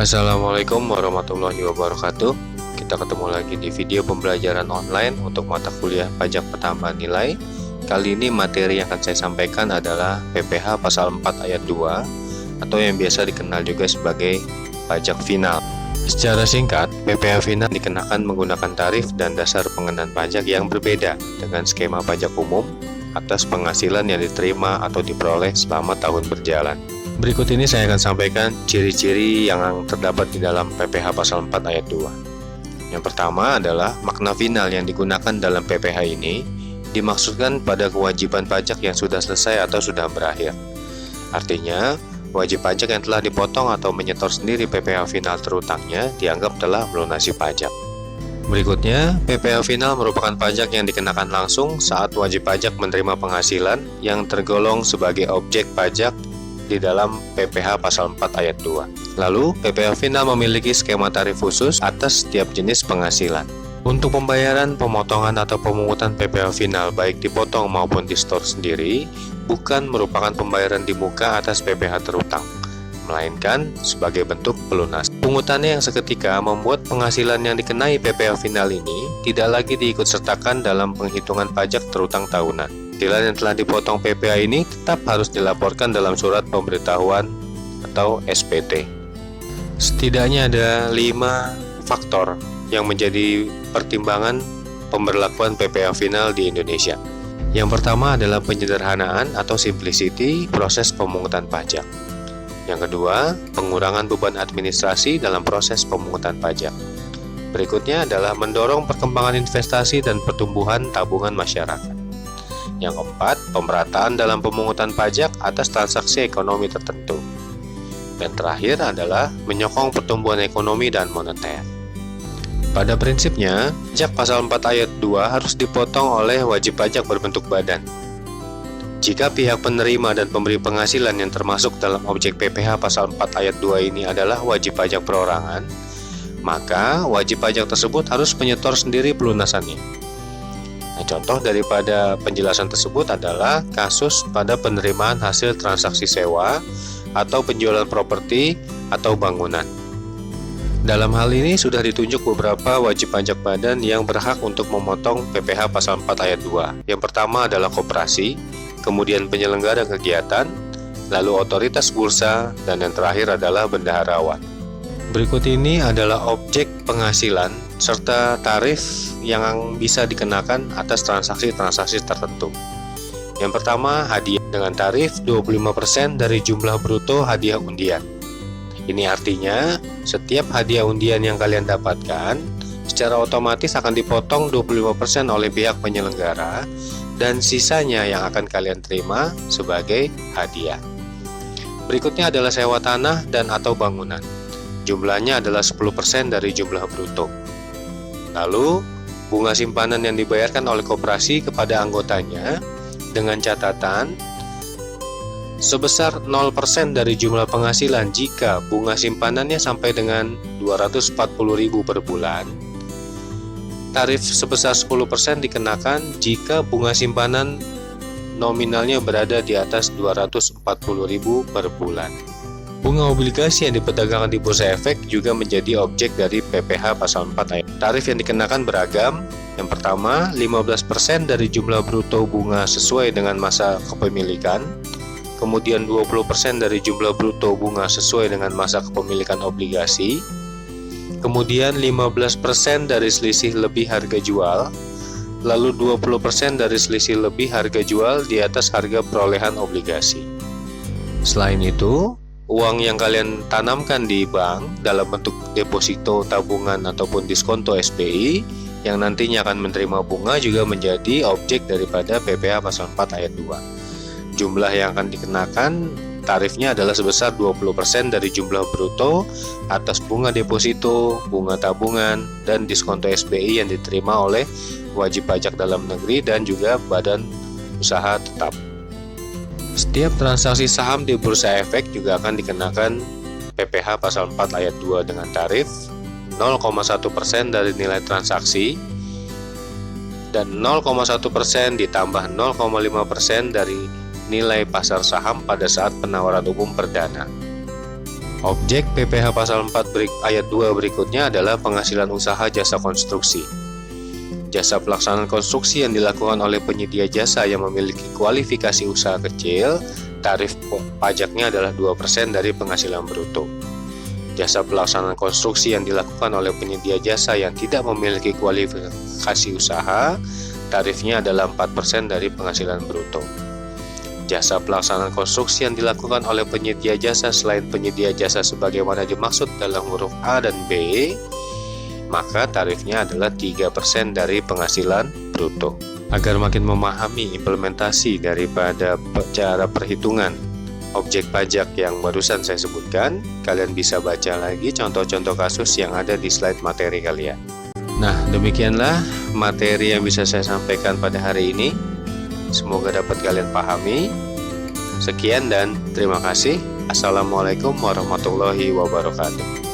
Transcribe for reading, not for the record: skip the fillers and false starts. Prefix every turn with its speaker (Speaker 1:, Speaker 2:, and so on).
Speaker 1: Assalamualaikum warahmatullahi wabarakatuh. Kita ketemu lagi di video pembelajaran online untuk mata kuliah pajak pertambahan nilai. Kali ini materi yang akan saya sampaikan adalah PPh pasal 4 ayat 2 atau yang biasa dikenal juga sebagai pajak final. Secara singkat, PPh final dikenakan menggunakan tarif dan dasar pengenaan pajak yang berbeda dengan skema pajak umum atas penghasilan yang diterima atau diperoleh selama tahun berjalan. Berikut ini saya akan sampaikan ciri-ciri yang terdapat di dalam PPh pasal 4 ayat 2. Yang pertama adalah makna final yang digunakan dalam PPh ini dimaksudkan pada kewajiban pajak yang sudah selesai atau sudah berakhir. Artinya, wajib pajak yang telah dipotong atau menyetor sendiri PPh final terutangnya dianggap telah melunasi pajak. Berikutnya, PPh final merupakan pajak yang dikenakan langsung saat wajib pajak menerima penghasilan yang tergolong sebagai objek pajak di dalam PPh pasal 4 ayat 2. Lalu, PPh final memiliki skema tarif khusus atas setiap jenis penghasilan. Untuk pembayaran, pemotongan atau pemungutan PPh final baik dipotong maupun di-store sendiri bukan merupakan pembayaran di muka atas PPh terutang, melainkan sebagai bentuk pelunas. Pungutannya yang seketika membuat penghasilan yang dikenai PPh final ini tidak lagi diikutsertakan dalam penghitungan pajak terutang tahunan. Penghasilan yang telah dipotong PPh ini tetap harus dilaporkan dalam surat pemberitahuan atau SPT. Setidaknya ada 5 faktor yang menjadi pertimbangan pemberlakuan PPh final di Indonesia. Yang pertama adalah penyederhanaan atau simplicity proses pemungutan pajak. Yang kedua, pengurangan beban administrasi dalam proses pemungutan pajak. Berikutnya adalah mendorong perkembangan investasi dan pertumbuhan tabungan masyarakat. Yang keempat, pemerataan dalam pemungutan pajak atas transaksi ekonomi tertentu. Dan terakhir adalah menyokong pertumbuhan ekonomi dan moneter. Pada prinsipnya, pajak pasal 4 ayat 2 harus dipotong oleh wajib pajak berbentuk badan. Jika pihak penerima dan pemberi penghasilan yang termasuk dalam objek PPh pasal 4 ayat 2 ini adalah wajib pajak perorangan, maka wajib pajak tersebut harus menyetor sendiri pelunasannya. Nah, contoh daripada penjelasan tersebut adalah kasus pada penerimaan hasil transaksi sewa atau penjualan properti atau bangunan. Dalam hal ini sudah ditunjuk beberapa wajib pajak badan yang berhak untuk memotong PPh pasal 4 ayat 2. Yang pertama adalah koperasi, kemudian penyelenggara kegiatan, lalu otoritas bursa, dan yang terakhir adalah bendaharawan. Berikut ini adalah objek penghasilan serta tarif yang bisa dikenakan atas transaksi-transaksi tertentu. Yang pertama, hadiah dengan tarif 25% dari jumlah bruto hadiah undian. Ini artinya, setiap hadiah undian yang kalian dapatkan, secara otomatis akan dipotong 25% oleh pihak penyelenggara, dan sisanya yang akan kalian terima sebagai hadiah. Berikutnya adalah sewa tanah dan atau bangunan. Jumlahnya adalah 10% dari jumlah bruto. Lalu, bunga simpanan yang dibayarkan oleh koperasi kepada anggotanya dengan catatan sebesar 0% dari jumlah penghasilan jika bunga simpanannya sampai dengan 240.000 per bulan. Tarif sebesar 10% dikenakan jika bunga simpanan nominalnya berada di atas 240.000 per bulan. Bunga obligasi yang diperdagangkan di Bursa Efek juga menjadi objek dari PPh pasal 4 ayat. Tarif yang dikenakan beragam. Yang pertama, 15% dari jumlah bruto bunga sesuai dengan masa kepemilikan. Kemudian 20% dari jumlah bruto bunga sesuai dengan masa kepemilikan obligasi. Kemudian 15% dari selisih lebih harga jual. Lalu 20% dari selisih lebih harga jual di atas harga perolehan obligasi. Selain itu, uang yang kalian tanamkan di bank dalam bentuk deposito, tabungan, ataupun diskonto SBI yang nantinya akan menerima bunga juga menjadi objek daripada PPh pasal 4 ayat 2. Jumlah yang akan dikenakan tarifnya adalah sebesar 20% dari jumlah bruto atas bunga deposito, bunga tabungan, dan diskonto SBI yang diterima oleh wajib pajak dalam negeri dan juga badan usaha tetap. Setiap transaksi saham di Bursa Efek juga akan dikenakan PPh pasal 4 ayat 2 dengan tarif 0,1% dari nilai transaksi dan 0,1% ditambah 0,5% dari nilai pasar saham pada saat penawaran umum perdana. Objek PPh pasal 4 ayat 2 berikutnya adalah penghasilan usaha jasa konstruksi. Jasa pelaksanaan konstruksi yang dilakukan oleh penyedia jasa yang memiliki kualifikasi usaha kecil, tarif pajaknya adalah 2% dari penghasilan bruto. Jasa pelaksanaan konstruksi yang dilakukan oleh penyedia jasa yang tidak memiliki kualifikasi usaha, tarifnya adalah 4% dari penghasilan bruto. Jasa pelaksanaan konstruksi yang dilakukan oleh penyedia jasa selain penyedia jasa sebagaimana dimaksud dalam huruf A dan B, maka tarifnya adalah 3% dari penghasilan bruto. Agar makin memahami implementasi daripada cara perhitungan objek pajak yang barusan saya sebutkan, kalian bisa baca lagi contoh-contoh kasus yang ada di slide materi kalian. Nah, demikianlah materi yang bisa saya sampaikan pada hari ini. Semoga dapat kalian pahami. Sekian dan terima kasih. Assalamualaikum warahmatullahi wabarakatuh.